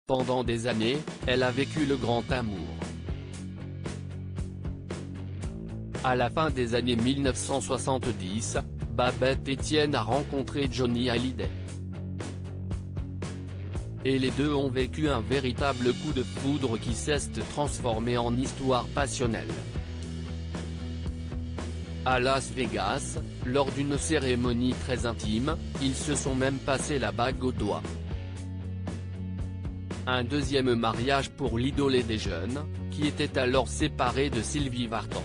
Pendant des années, elle a vécu le grand amour. À la fin des années 1970, Babette Etienne a rencontré Johnny Hallyday. Et les deux ont vécu un véritable coup de foudre qui s'est transformé en histoire passionnelle. À Las Vegas, lors d'une cérémonie très intime, ils se sont même passé la bague au doigt. Un deuxième mariage pour l'idolé des jeunes, qui était alors séparé de Sylvie Vartan.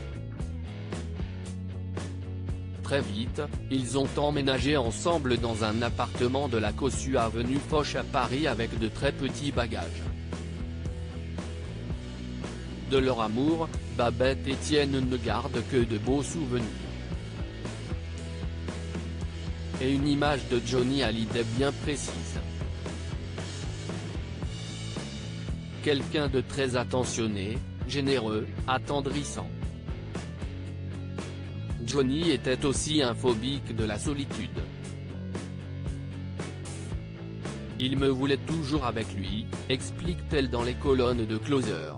Très vite, ils ont emménagé ensemble dans un appartement de la Cossu avenue Foch à Paris avec de très petits bagages. De leur amour, Babette Etienne ne garde que de beaux souvenirs. Et une image de Johnny Hallyday bien précise. Quelqu'un de très attentionné, généreux, attendrissant. Johnny était aussi un phobique de la solitude. Il me voulait toujours avec lui, explique-t-elle dans les colonnes de Closer.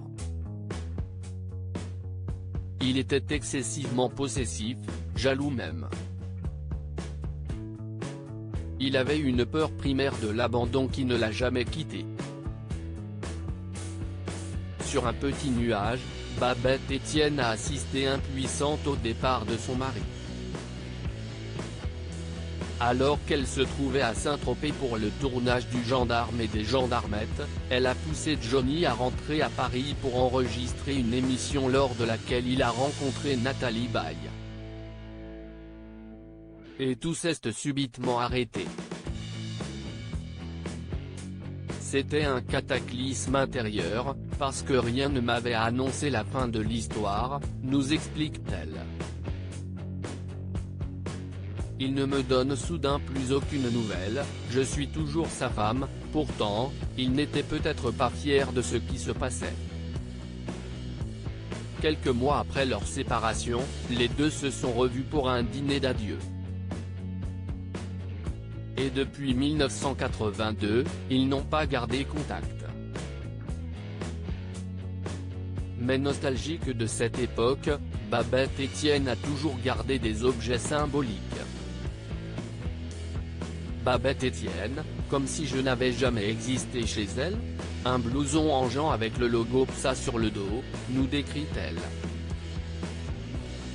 Il était excessivement possessif, jaloux même. Il avait une peur primaire de l'abandon qui ne l'a jamais quitté. Sur un petit nuage, Babette Etienne a assisté impuissante au départ de son mari. Alors qu'elle se trouvait à Saint-Tropez pour le tournage du Gendarme et des Gendarmettes, elle a poussé Johnny à rentrer à Paris pour enregistrer une émission lors de laquelle il a rencontré Nathalie Baye. Et tout s'est subitement arrêté. C'était un cataclysme intérieur, parce que rien ne m'avait annoncé la fin de l'histoire, nous explique-t-elle. Il ne me donne soudain plus aucune nouvelle, je suis toujours sa femme, pourtant, il n'était peut-être pas fier de ce qui se passait. Quelques mois après leur séparation, les deux se sont revus pour un dîner d'adieu. Et depuis 1982, ils n'ont pas gardé contact. Mais nostalgique de cette époque, Babette Etienne a toujours gardé des objets symboliques. Babette Etienne, comme si je n'avais jamais existé chez elle, un blouson en jean avec le logo PSA sur le dos, nous décrit-elle.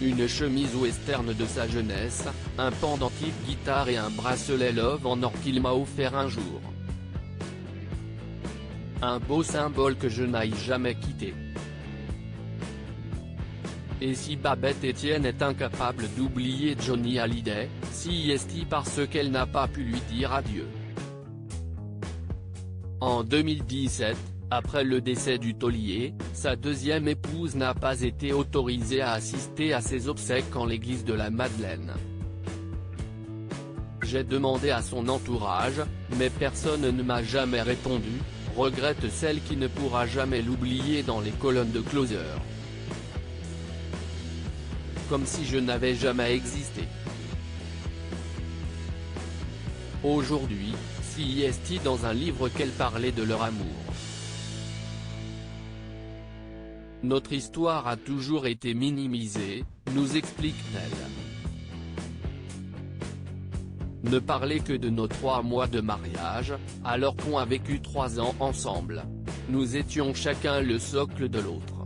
Une chemise western de sa jeunesse, un pendentif guitare et un bracelet Love en or qu'il m'a offert un jour. Un beau symbole que je n'aille jamais quitté. Et si Babette Etienne est incapable d'oublier Johnny Hallyday, si est-il parce qu'elle n'a pas pu lui dire adieu. En 2017, après le décès du taulier, sa deuxième épouse n'a pas été autorisée à assister à ses obsèques en l'église de la Madeleine. J'ai demandé à son entourage, mais personne ne m'a jamais répondu, regrette celle qui ne pourra jamais l'oublier dans les colonnes de Closer. Comme si je n'avais jamais existé. Aujourd'hui, si est-il dans un livre qu'elle parlait de leur amour. Notre histoire a toujours été minimisée, nous explique-t-elle. Ne parler que de nos 3 mois de mariage, alors qu'on a vécu 3 ans ensemble. Nous étions chacun le socle de l'autre.